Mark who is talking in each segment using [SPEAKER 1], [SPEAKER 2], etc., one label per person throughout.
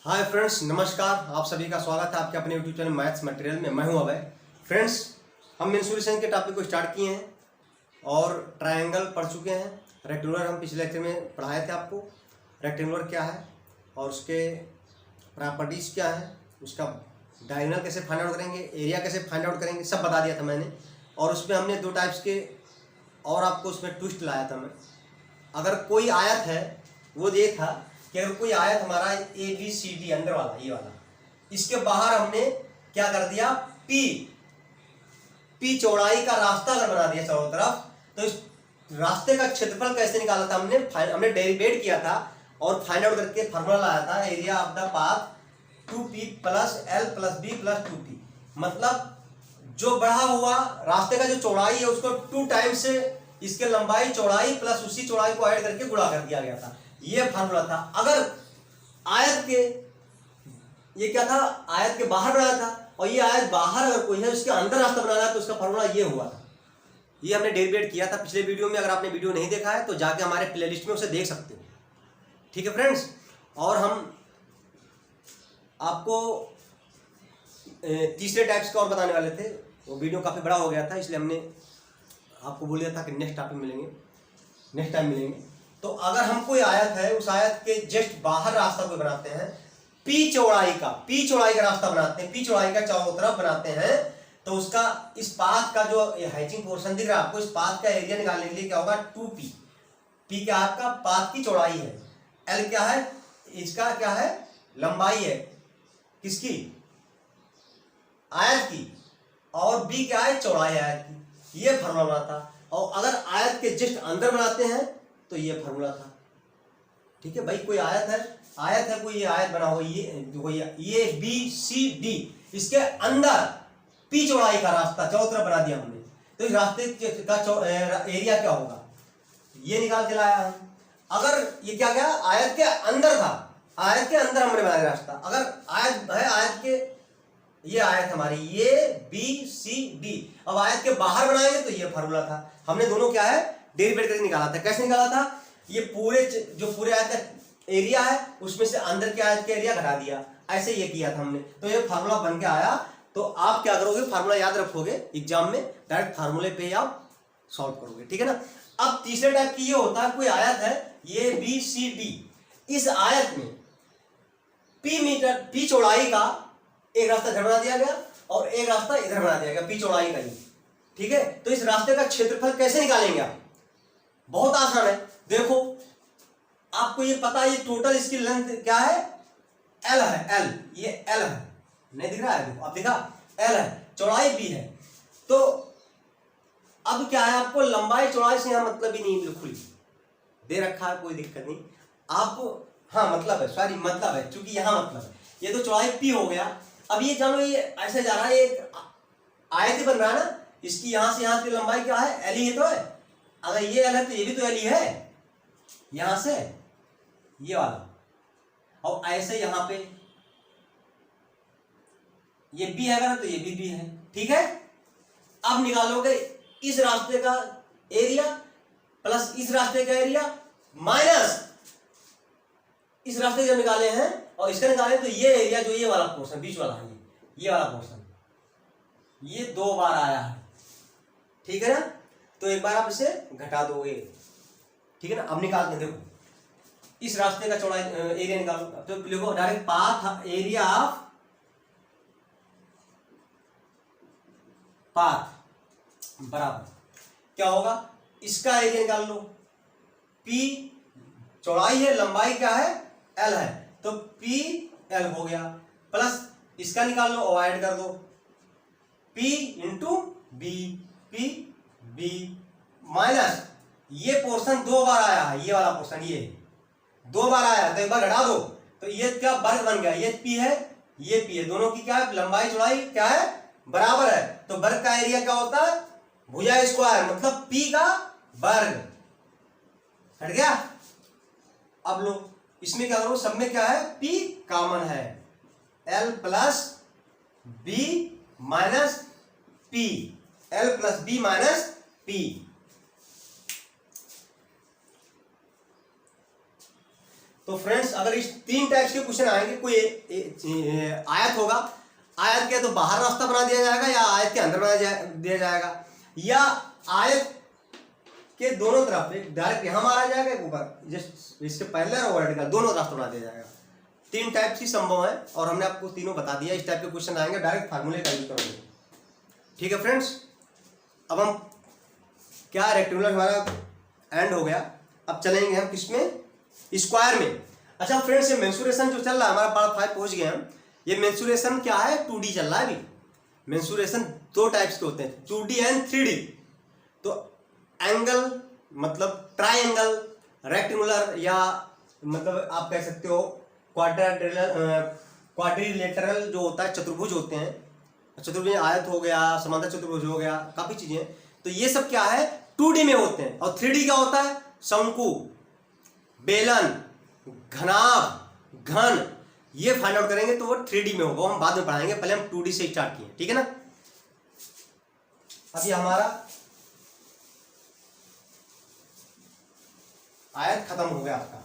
[SPEAKER 1] Hi friends, नमस्कार। आप सभी का स्वागत है आपके अपने यूट्यूब चैनल मैथ्स मटेरियल में। मैं हूं अभय। फ्रेंड्स, हम मेंसुरेशन के टॉपिक को स्टार्ट किए हैं और ट्रायंगल पढ़ चुके हैं। रेक्टेंगुलर हम पिछले लेक्चर में पढ़ाए थे आपको। रेक्टेंगुलर क्या है और उसके प्रॉपर्टीज़ क्या है, उसका डायगोनल कैसे फाइंड आउट करेंगे, एरिया कैसे फाइंड आउट करेंगे, सब बता दिया था मैंने। और उसमें हमने दो टाइप्स के और आपको उसमें ट्विस्ट लाया था मैं। अगर कोई आयत है, वो ये था कि अगर कोई आयत हमारा ए बी सी डी अंदर वाला, ये वाला, इसके बाहर हमने क्या कर दिया, पी चौड़ाई का रास्ता अगर बना दिया चारों तरफ, तो इस रास्ते का क्षेत्रफल कैसे निकाला था हमने डेरिवेट किया था और फाइंड आउट करके फार्मूला लाया था area of the path 2p plus L plus B plus 2t। मतलब जो बढ़ा हुआ रास्ते का जो चौड़ाई है उसको 2 टाइम्स से इसके लंबाई चौड़ाई प्लस उसी चौड़ाई को ऐड करके गुणा कर दिया गया था। ये फार्मूला था। अगर आयत के, ये क्या था, आयत के बाहर बनाया था और ये आयत बाहर अगर कोई है उसके अंदर रास्ता बनाना है तो उसका फार्मूला ये हुआ था। ये हमने डेरिवेट किया था पिछले वीडियो में। अगर आपने वीडियो नहीं देखा है तो जाके हमारे प्लेलिस्ट में उसे देख सकते हो। ठीक है फ्रेंड्स, और हम आपको तीसरे टाइप्स का और बताने वाले थे। वो वीडियो काफ़ी बड़ा हो गया था, इसलिए हमने आपको बोल दिया था कि नेक्स्ट टाइम मिलेंगे। तो अगर हम कोई आयत है, उस आयत के जस्ट बाहर रास्ता कोई बनाते हैं, पी चौड़ाई का रास्ता बनाते हैं, पी चौड़ाई का चारों तरफ बनाते हैं, तो उसका इस पाथ का जो हैचिंग पोर्शन दिख रहा है आपको, इस पाथ का एरिया निकालने के लिए क्या होगा, 2p। पी क्या आपका पाथ की चौड़ाई है, एल क्या है, इसका क्या है, लंबाई है, किसकी, आयत की, और बी क्या है, चौड़ाई आयत की। ये फार्मूला था। और अगर आयत के जस्ट अंदर बनाते हैं तो ये फार्मूला था। ठीक है भाई, कोई आयत है कोई, ये आयत बना हो, ये बी सी डी, इसके अंदर पी चौड़ाई का रास्ता चारों तरफ बना दिया हमने, तो इस रास्ते का एरिया क्या होगा, ये निकाल के लाया हम। अगर ये क्या गया, आयत के अंदर था, आयत के अंदर हमने बनाया रास्ता। अगर आयत है, आयत के, ये आयत हमारी, ये बी सी डी, अब आयत के बाहर बनाएंगे तो ये फार्मूला था। हमने दोनों क्या है, डेरिवेट करके निकाला था। कैसे निकाला था, ये पूरे आयत का एरिया है उसमें से अंदर के आयत का एरिया घटा दिया, ऐसे ये किया था हमने। तो ये फार्मूला बन के आया। तो आप क्या करोगे, फार्मूला याद रखोगे, एग्जाम में डायरेक्ट फार्मूले पे आप सॉल्व करोगे। ठीक है ना। अब तीसरे टाइप की ये होता है, कोई आयत है ये बी सी डी, इस आयत में पी चौड़ाई का एक रास्ता इधर बना दिया गया और एक रास्ता इधर बना दिया गया, पी चौड़ाई का ही। ठीक है, तो इस रास्ते का क्षेत्रफल कैसे निकालेंगे आप, बहुत आसान है। देखो, आपको ये पता है, ये टोटल इसकी लेंथ क्या है, एल है, एल, ये एल है, नहीं दिख रहा है, देखो अब दिखा, एल है, चौड़ाई बी है। तो अब क्या है, आपको लंबाई चौड़ाई से यहां मतलब ही नहीं, बिल्कुल दे रखा है, कोई दिक्कत नहीं आपको। हाँ मतलब है, सॉरी मतलब है, क्योंकि यहां मतलब है, ये तो चौड़ाई पी हो गया। अब ये जानो, ये ऐसे जा रहा है, एक आयत बन रहा है ना, इसकी यहां से यहां की लंबाई क्या है, एल ही तो है। अगर ये एल है तो ये भी तो एल ही है, यहां से ये वाला, और ऐसे यहां पे ये बी है ना, तो ये भी है। ठीक है, अब निकालोगे इस रास्ते का एरिया प्लस इस रास्ते का एरिया माइनस इस रास्ते जब निकाले हैं और इसका निकाले, तो ये एरिया जो ये वाला पोर्शन बीच वाला है, ये वाला पोर्शन, ये 2 बार आया है। ठीक है ना, तो एक बार आप इसे घटा दोगे। ठीक है ना, अब निकालते हैं। देखो, इस रास्ते का चौड़ाई एरिया निकालो, तो लिखो direct path area of path बराबर क्या होगा, इसका एरिया निकाल लो, पी चौड़ाई है, लंबाई क्या है, एल है, तो पी एल हो गया, प्लस इसका निकाल लो और ऐड कर दो, P into B, P B, minus ये पोर्शन 2 बार आया है, ये वाला पोर्शन ये 2 बार आया है, तो एक बार घटा दो, तो ये क्या वर्ग बन गया, ये पी है, ये पी है, दोनों की क्या है, लंबाई चौड़ाई क्या है, बराबर है। तो वर्ग का एरिया क्या होता है, भुजा स्क्वायर, मतलब पी का वर्ग। हट गया। अब लो, इसमें क्या करो, सब में क्या है, पी कॉमन है, L plus B minus P, L plus B minus P. तो फ्रेंड्स अगर इस 3 टाइप्स के क्वेश्चन आएंगे, कोई आयत होगा, आयत के तो बाहर रास्ता बना दिया जाएगा या आयत के अंदर दिया जाएगा, या आयत के दोनों तरफ एक डायरेक्ट यहां मारा जाएगा, एक ऊपर जस्ट इसके पैरेलल और वर्टिकल दोनों रास्ता बना दिया जाएगा। 3 टाइप्स ही संभव है और हमने आपको तीनों बता दिया। इस टाइप के क्वेश्चन आएंगे डायरेक्ट फार्मूले का यूज करोगे। ठीक है फ्रेंड्स, अब हम क्या रेक्टेंगुलर हमारा एंड हो गया, अब चलेंगे हम किसमें, स्क्वायर में। अच्छा फ्रेंड्स, ये मेंसुरेशन जो चल रहा है हमारा पार्ट 5 पहुंच गए हम। ये मेंसुरेशन क्या है, 2D चल रहा है अभी। मेंसुरेशन 2 टाइप्स के होते हैं, 2D एंड 3D। तो एंगल मतलब ट्राइंगल, रेक्टेंगुलर, या मतलब आप कह सकते हो क्वाड्रिलेटरल जो होता है, चतुर्भुज होते हैं, चतुर्भुज आयत हो गया, समांतर चतुर्भुज हो गया, काफी चीजें। तो ये सब क्या है, 2D में होते हैं। और 3D क्या होता है, शंकु, बेलन, घनाभ, घन, ये फाइंड आउट करेंगे तो वो 3D में होगा, हम बाद में पढ़ाएंगे। पहले हम 2D से स्टार्ट किए, ठीक है ना। अब ये हमारा आयत खत्म हो गया आपका।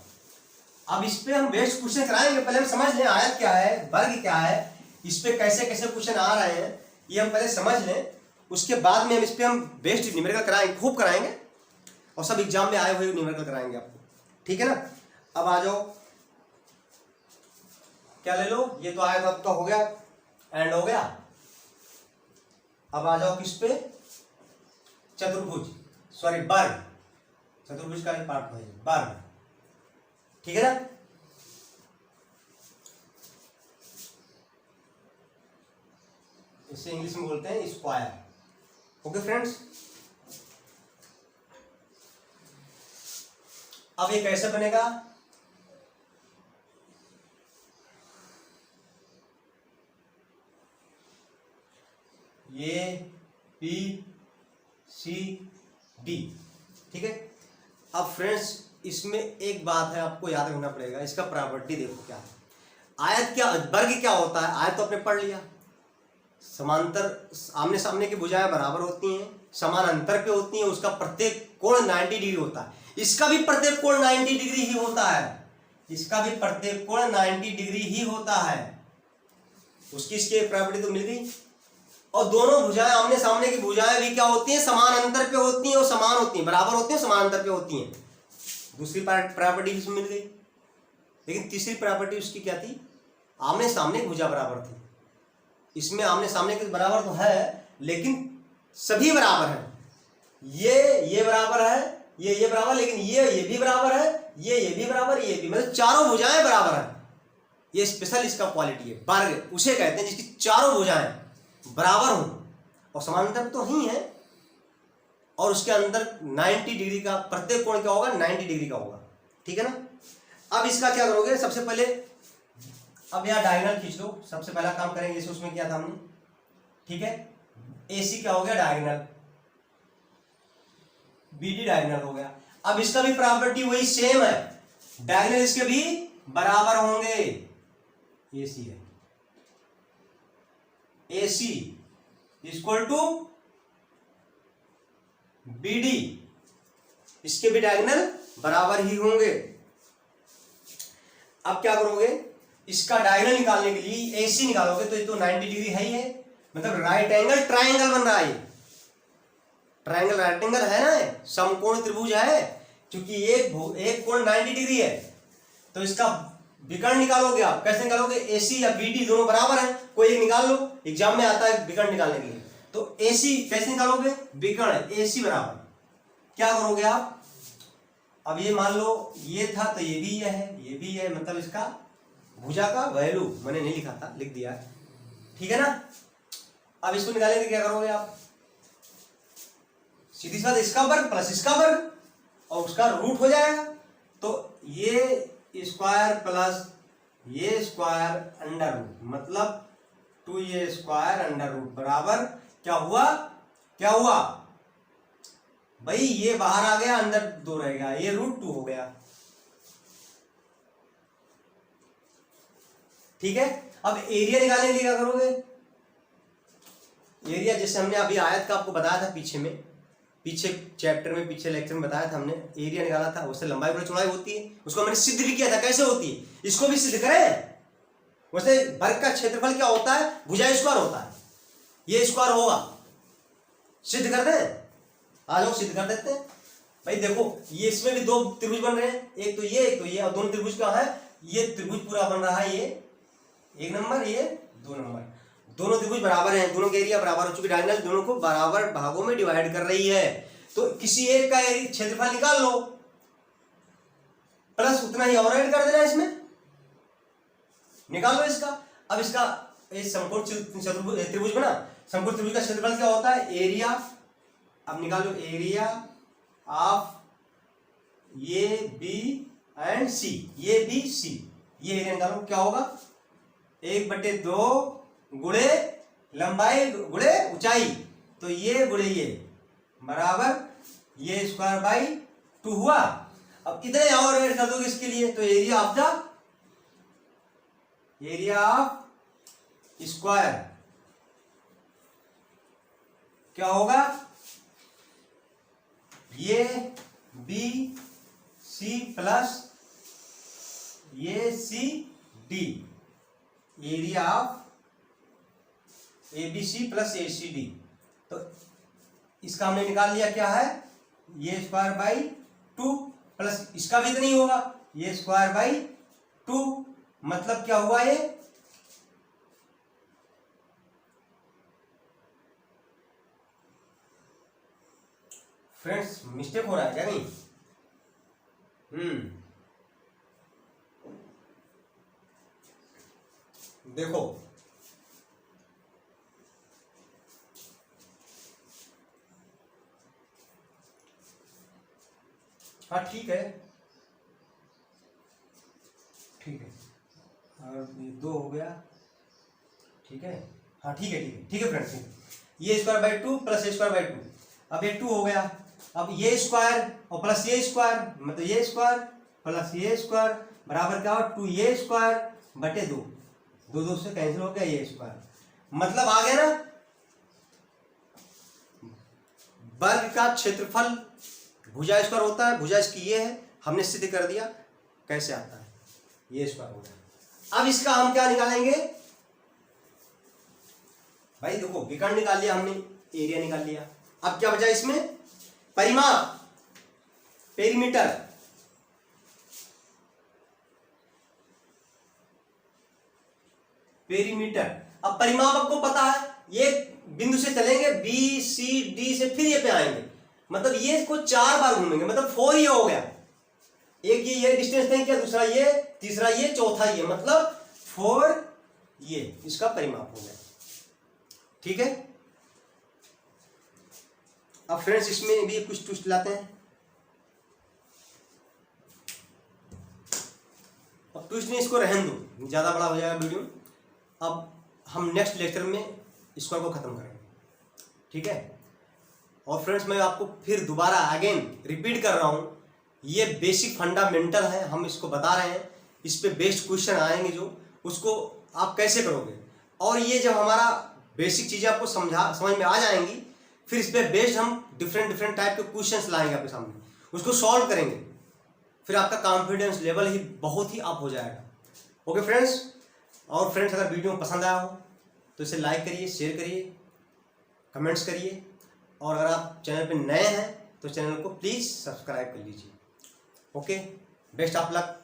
[SPEAKER 1] अब इस पे हम बेस्ट क्वेश्चन कराएंगे। पहले हम समझ लें आयत क्या है, वर्ग क्या है, इस पे कैसे कैसे क्वेश्चन आ रहे हैं, ये हम पहले समझ लें। उसके बाद में हम इस पे हम बेस्ट न्यूमेरिकल कराएंगे, खूब कराएंगे, और सब एग्जाम में आए हुए न्यूमेरिकल कराएंगे आपको, ठीक है ना। अब आ जाओ, क्या ले लो, ये तो आयत आपका हो गया, एंड हो गया। अब आ जाओ किस पे, चतुर्भुज, सॉरी वर्ग, चतुर्भुज का एक पार्ट है वर्ग, ठीक है ना। इसे इंग्लिश में बोलते हैं स्क्वायर। ओके फ्रेंड्स, अब ये कैसे बनेगा, ये पी सी डी, ठीक है। अब फ्रेंड्स इसमें एक बात है आपको याद रखना पड़ेगा, इसका प्रॉपर्टी देखो क्या है। आयत क्या, वर्ग क्या होता है, आयत तो आपने पढ़ लिया, समांतर आमने सामने की भुजाएं बराबर होती हैं, समान अंतर पे होती हैं, उसका प्रत्येक कोण 90 डिग्री होता है। इसका भी प्रत्येक कोण 90 डिग्री ही होता है, इसका भी प्रत्येक कोण 90 डिग्री ही होता है। उसकी इसकी प्रॉपर्टी तो मिल गई। और दोनों भुजाएं आमने सामने की भुजाएं भी क्या होती हैं, समान अंतर पे होती हैं और समान होती हैं, बराबर होती हैं, समान अंतर पे होती हैं। दूसरी प्रॉपर्टी इसमें मिल गई। लेकिन तीसरी प्रॉपर्टी उसकी क्या थी, आमने सामने की भुजा बराबर थी। इसमें आमने सामने के बराबर तो है, लेकिन सभी बराबर हैं। ये बराबर है, ये बराबर, लेकिन ये भी बराबर है, ये भी बराबर, ये भी, मतलब चारों भुजाएं बराबर हैं। ये स्पेशल इसका क्वालिटी है। वर्ग उसे कहते हैं जिसकी चारों भुजाएं बराबर हों और समांतर तो ही है, और उसके अंदर 90 डिग्री का प्रत्येक कोण क्या होगा, 90 डिग्री का होगा, ठीक है ना। अब इसका क्या करोगे, सबसे पहले अब यहाँ डायगोनल खींच लो, सबसे पहला काम करेंगे। जैसे उसमें किया था हमने, ठीक है। AC क्या हो गया, डायगोनल, BD डायगोनल हो गया। अब इसका भी प्रॉपर्टी वही सेम है, डायगोनल इसके भी बराबर होंगे। AC है, AC इक्वल टू BD, इसके भी डायगोनल बराबर ही होंगे। अब क्या करोगे, इसका डायगोनल निकालने के लिए AC निकालोगे तो ये तो 90 डिग्री है ही है, मतलब राइट एंगल ट्राइंगल बन रहा है। ट्राइंगल राइट एंगल है ना, समकोण त्रिभुज है, क्योंकि एक कोण 90 डिग्री है। तो इसका विकर्ण निकालोगे आप, कैसे निकालोगे, AC या BD दोनों बराबर हैं, कोई एक निकाल लो, एग्जाम में आता है विकर्ण निकालने के लिए। तो AC कैसे निकालोगे, विकर्ण AC बराबर, क्या करोगे आप, अब ये मान लो ये था तो ये भी ये है, ये भी है, मतलब इसका भुजा का वैल्यू मैंने नहीं लिखा था, लिख दिया, ठीक है ना। अब इसको निकालेंगे, क्या करोगे आप, सीधी सी बात, इसका वर्ग प्लस इसका वर्ग और उसका रूट हो जाएगा। तो ये स्क्वायर प्लस ये स्क्वायर अंडर रूट, मतलब 2a स्क्वायर अंडर रूट बराबर क्या हुआ, क्या हुआ भाई, ये बाहर आ गया, अंदर 2 रहेगा, ये √2 हो गया, ठीक है। अब एरिया निकालने के लिए क्या करोगे, एरिया जैसे हमने अभी आयत का आपको बताया था पीछे में, पीछे चैप्टर में, पीछे लेक्चर में बताया था हमने, एरिया निकाला था, उससे लंबाई गुणा चौड़ाई होती है। उसको मैंने सिद्ध भी किया था कैसे होती है, इसको भी सिद्ध करें। वैसे वर्ग का क्षेत्रफल क्या होता है, भुजा स्क्वायर होता है, ये स्क्वायर होगा, सिद्ध कर दें, आ जाओ सिद्ध कर देते हैं। भाई देखो ये इसमें भी दो त्रिभुज बन रहे हैं, एक तो ये, और दोनों त्रिभुज क्या है, ये त्रिभुज पूरा बन रहा है, ये 1 नंबर, ये 2 नंबर, दोनों त्रिभुज बराबर हैं, दोनों के एरिया बराबर हो चुकी, डायगोनल दोनों को बराबर भागों में डिवाइड कर रही है। तो किसी एक का क्षेत्रफल निकाल लो, प्लस उतना ही और ऐड कर देना इसमें, निकाल लो इसका। अब इसका समकोण त्रिभुज बना, समकोण त्रिभुज का क्षेत्रफल क्या होता है, एरिया। अब निकालो area of A B and C, ये बी सी, ये एरिया निकालो, क्या होगा 1/2 गुणे लंबाई गुणे ऊंचाई, तो ये गुणे ये बराबर ये स्क्वायर बाई 2 हुआ। अब इतने और ऐड कर दोगे इसके लिए, तो एरिया ऑफ स्क्वायर क्या होगा, ये बी सी प्लस ये C D, area of A B C plus A C D. तो इसका हमने निकाल लिया, क्या है, ये स्क्वायर बाई 2 प्लस इसका भी इतना ही होगा, ये स्क्वायर बाई 2, मतलब क्या हुआ ये, फ्रेंड्स मिस्टेक हो रहा है क्या नहीं, देखो हाँ ठीक है, ठीक है, और 2 हो गया, ठीक है, हाँ ठीक है, ठीक है, ठीक है फ्रेंड्स, ये square by 2 plus A square by 2, अब ये 2 हो गया, अब ये स्क्वायर और प्लस ये स्क्वायर, मतलब ये स्क्वायर प्लस ये स्क्वायर बराबर क्या हो, 2 ये स्क्वायर बटे 2, 2 से कैंसिल हो गया, ये स्क्वायर, मतलब आ गया ना, वर्ग का क्षेत्रफल भुजा स्क्वायर होता है, भुजा इसकी ये है, हमने सिद्ध कर दिया कैसे आता है, ये स्क्वायर हो गया। अब इसका हम क्या निकालेंगे भाई, देखो विकर्ण निकाल लिया हमने, एरिया निकाल लिया, अब क्या बचा इसमें, परिमाप, पेरीमीटर, पेरीमीटर। अब परिमाप आपको पता है, ये बिंदु से चलेंगे बी सी डी से, फिर ये पे आएंगे, मतलब ये को 4 बार घूमेंगे, मतलब 4 ये हो गया, एक ये डिस्टेंस नहीं किया, दूसरा ये, तीसरा ये, चौथा ये, मतलब 4 ये इसका परिमाप हो गया, ठीक है। अब फ्रेंड्स इसमें भी कुछ ट्विस्ट लाते हैं, अब ट्विस्ट नहीं, इसको रहने दो, ज्यादा बड़ा हो जाएगा वीडियो। अब हम नेक्स्ट लेक्चर में इसको खत्म करेंगे, ठीक है। और फ्रेंड्स मैं आपको फिर दोबारा अगेन रिपीट कर रहा हूँ, ये बेसिक फंडामेंटल है, हम इसको बता रहे हैं, इस पे बेस्ड क्वेश्चन आएंगे जो, उसको आप कैसे करोगे, और ये जब हमारा बेसिक चीज़ें आपको समझ में आ जाएंगी, फिर इस पे बेस्ड हम डिफरेंट टाइप के क्वेश्चंस लाएंगे आपके सामने, उसको सॉल्व करेंगे, फिर आपका कॉन्फिडेंस लेवल ही बहुत ही अप हो जाएगा। ओके फ्रेंड्स, और फ्रेंड्स अगर वीडियो पसंद आया हो तो इसे लाइक करिए, शेयर करिए, कमेंट्स करिए, और अगर आप चैनल पे नए हैं तो चैनल को प्लीज़ सब्सक्राइब कर लीजिए। Okay, best of luck.